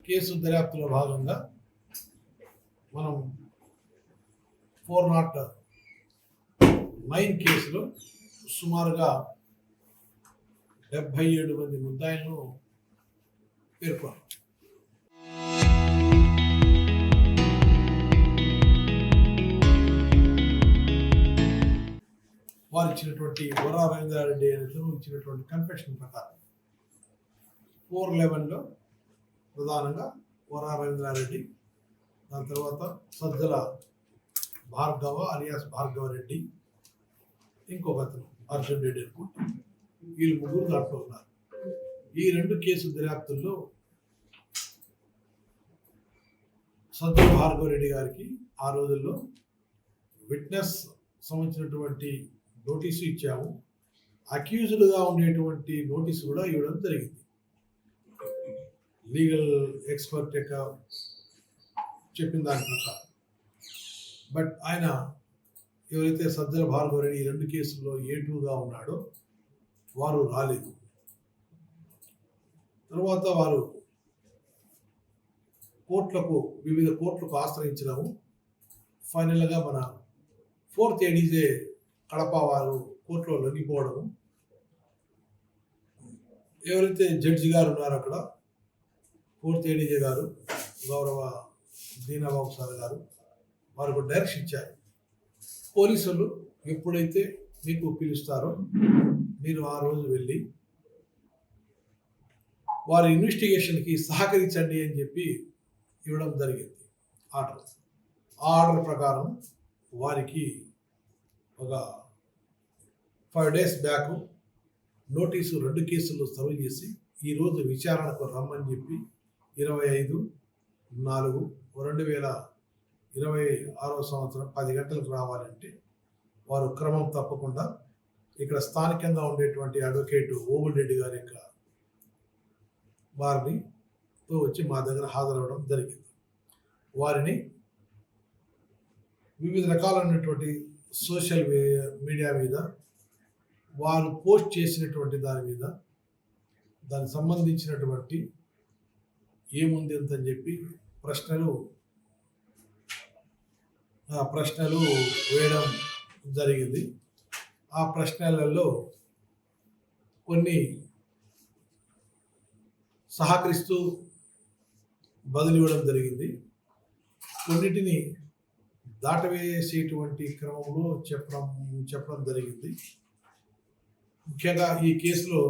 Case దర్యాప్తులో భాగంగా మనం 409 కేసులో సుమారుగా 77 మంది ముద్దాయిలను పేర్కొన్నాం. వారు ఇచ్చినటువంటి వరా రవీంద్రారెడ్డి అనేది ఇచ్చినటువంటి కన్ఫెషన్ ప్రకారం 411లో ప్రధానంగా వరా రవీంద్రారెడ్డి, దాని తర్వాత సజ్జల భార్గవ అలియాస్ భార్గవ రెడ్డి, ఇంకొక అతను అర్జున్ రెడ్డి అనుకుంటా, వీళ్ళు ముగ్గురు దాంట్లో ఉన్నారు. ఈ 2 కేసు దర్యాప్తుల్లో సజ్జల భార్గవ రెడ్డి గారికి ఆ రోజుల్లో విట్నెస్ సంబంధించినటువంటి నోటీసు ఇచ్చాము. అక్యూజ్డ్గా ఉండేటువంటి నోటీసు కూడా ఇవ్వడం జరిగింది. లీగల్ ఎక్స్పర్ట్ యొక్క చెప్పిన దాని ప్రకారం. బట్ ఆయన ఎవరైతే సజ్జల భార్గవ రెడ్డి ఈ 2 కేసుల్లో A2గా ఉన్నాడో వారు రాలేదు. తర్వాత వారు వివిధ కోర్టులకు ఆశ్రయించడము, ఫైనల్గా మన 4th ADJ కడప వారు కోర్టులో లొంగిపోవడము. ఎవరైతే జడ్జి గారు ఉన్నారో అక్కడ 4th ADJ గారు గౌరవ దీనాబాబు సార్ గారు వారికి డైరెక్షన్ ఇచ్చారు. పోలీసులు ఎప్పుడైతే మీకు పిలుస్తారో మీరు ఆ రోజు వెళ్ళి వారి ఇన్వెస్టిగేషన్కి సహకరించండి అని చెప్పి ఇవ్వడం జరిగింది ఆర్డర్. ఆ ఆర్డర్ ప్రకారం వారికి ఒక 5 days బ్యాక్ నోటీసు 2 కేసులు సర్వ్ చేసి ఈరోజు విచారణకు రమ్మని చెప్పి 25/4/2026 10 గంటలకు రావాలంటే వారు క్రమం తప్పకుండా ఇక్కడ స్థానికంగా ఉండేటువంటి అడ్వకేట్ ఓబుల్ రెడ్డి గారి యొక్క వారితో వచ్చి మా దగ్గర హాజరవడం జరిగింది. వారిని వివిధ రకాలైనటువంటి సోషల్ మీడియా మీద వారు పోస్ట్ చేసినటువంటి దానికి సంబంధించినటువంటి ఏముంది అంతని చెప్పి ప్రశ్నలు వేయడం జరిగింది. ఆ ప్రశ్నలలో కొన్ని సహకరిస్తూ బదులివ్వడం జరిగింది. కొన్నిటిని దాటవేసేటువంటి క్రమంలో చెప్పడం జరిగింది. ముఖ్యంగా ఈ కేసులో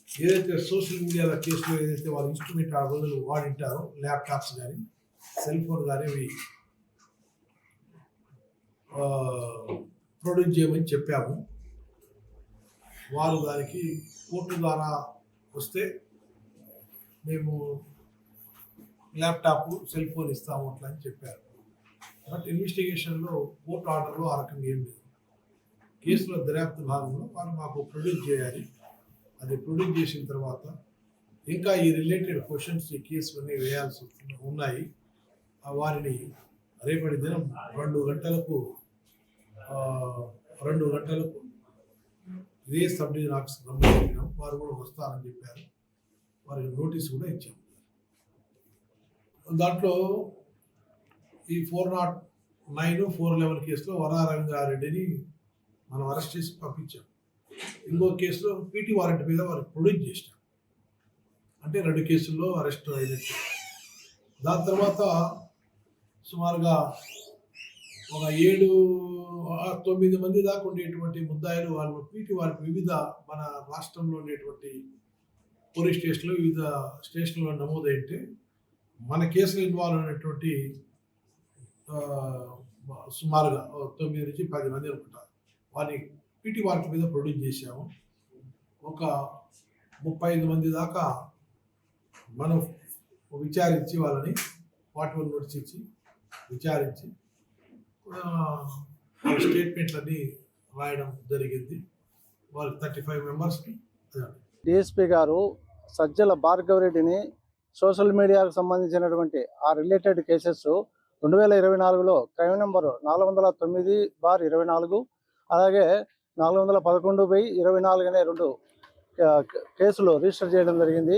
ఏదైతే సోషల్ మీడియాల కేసులో ఏదైతే వాళ్ళ ఇన్స్ట్రుమెంట్ ఆ రోజులు వాడింటారో ల్యాప్టాప్స్ కానీ సెల్ ఫోన్ కానీ అవి ప్రొడ్యూస్ చేయమని చెప్పాము. వారు దానికి కోర్టు ద్వారా వస్తే మేము ల్యాప్టాప్ సెల్ ఫోన్ ఇస్తాము అట్లా అని చెప్పారు. బట్ ఇన్వెస్టిగేషన్లో కోర్టు ఆర్డర్లో ఆ రకంగా ఏం లేదు. కేసులో దర్యాప్తు భాగంలో వారు మాకు ప్రొడ్యూస్ చేయాలి. అది ప్రొడ్యూస్ చేసిన తర్వాత ఇంకా ఈ రిలేటెడ్ క్వశ్చన్స్ ఈ కేసు అన్నీ వేయాల్సి ఉన్నాయి. వారిని రేపటి దినం 2 గంటలకు ఇదే సబ్ డివిజన్ ఆఫీస్ నమ్మకం వారు కూడా వస్తారని చెప్పారు. వారికి నోటీస్ కూడా ఇచ్చాము. దాంట్లో ఈ 409, 411 కేసులో వరా రవీంద్రారెడ్డిని మనం అరెస్ట్ చేసి పంపించాం. ఇంకో కేసులో పీటీ వారెంట్ మీద వారికి ప్రొడ్యూస్ చేసినాం. అంటే 2 కేసుల్లో అరెస్ట్ అయినట్టు. దాని తర్వాత సుమారుగా ఒక 7-9 మంది దాకా ఉండేటువంటి ముద్దాయిలు వాళ్ళు పీటీ వారికి వివిధ మన రాష్ట్రంలో ఉండేటువంటి పోలీస్ స్టేషన్లో వివిధ స్టేషన్లో నమోదైతే మన కేసులో ఇన్వాల్వ్ అయినటువంటి సుమారుగా 9 నుంచి 10 మంది అనుకుంటారు. వారిని పీటీ వారికి మీద ప్రొడ్యూస్ చేశాము. ఒక 35 మంది దాకా మనం విచారించి వాళ్ళని 41 నోటీస్ ఇచ్చి విచారించి స్టేట్మెంట్లన్నీ రాయడం జరిగింది. వాళ్ళకి 35 మెంబర్స్కి. డిఎస్పీ గారు సజ్జల భార్గవ రెడ్డిని సోషల్ మీడియాకు సంబంధించినటువంటి ఆ రిలేటెడ్ కేసెస్ 2024లో క్రైమ్ నెంబర్ 409/24 అలాగే 411/24 అనే 2 కేసులు రిజిస్టర్ చేయడం జరిగింది.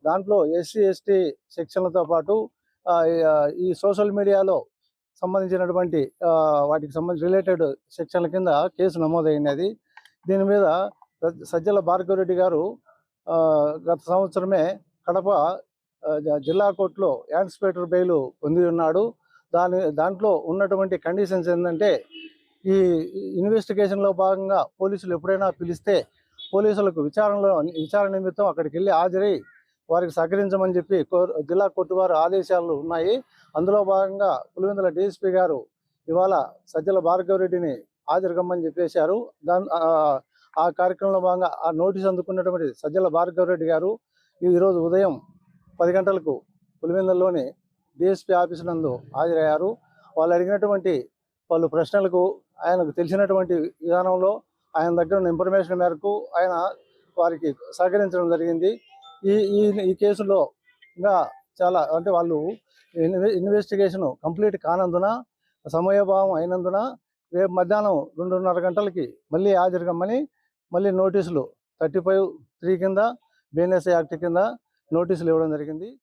దాంట్లో ఎస్సీ ఎస్టీ సెక్షన్లతో పాటు ఈ సోషల్ మీడియాలో సంబంధించినటువంటి వాటికి సంబంధించి రిలేటెడ్ సెక్షన్ల కింద కేసు నమోదైనది. దీని మీద సజ్జల భార్గవరెడ్డి గారు గత సంవత్సరమే కడప జిల్లా కోర్టులో యాంటిసిపేటరీ బెయిల్ పొంది ఉన్నాడు. దాంట్లో ఉన్నటువంటి కండిషన్స్ ఏంటంటే, ఈ ఇన్వెస్టిగేషన్లో భాగంగా పోలీసులు ఎప్పుడైనా పిలిస్తే పోలీసులకు విచారణ నిమిత్తం అక్కడికి వెళ్ళి హాజరై వారికి సహకరించమని చెప్పి జిల్లా కోర్టు వారి ఆదేశాలు ఉన్నాయి. అందులో భాగంగా పులివెందుల డీఎస్పీ గారు ఇవాళ సజ్జల భార్గవరెడ్డిని హాజరుకమ్మని చెప్పేశారు. ఆ కార్యక్రమంలో భాగంగా ఆ నోటీస్ అందుకున్నటువంటి సజ్జల భార్గవరెడ్డి గారు ఈరోజు ఉదయం 10 గంటలకు పులివెందుల్లోని డిఎస్పీ ఆఫీసు నందు హాజరయ్యారు. వాళ్ళు అడిగినటువంటి పలు ప్రశ్నలకు ఆయనకు తెలిసినటువంటి విధానంలో ఆయన దగ్గర ఉన్న ఇన్ఫర్మేషన్ మేరకు ఆయన వారికి సహకరించడం జరిగింది. ఈ కేసులో ఇంకా చాలా అంటే వాళ్ళు ఇన్వెస్టిగేషన్ కంప్లీట్ కానందున, సమయభావం అయినందున రేపు మధ్యాహ్నం 2:30 గంటలకి మళ్ళీ హాజరుకమ్మని మళ్ళీ నోటీసులు 35(3) కింద BNSA యాక్ట్ కింద నోటీసులు ఇవ్వడం జరిగింది.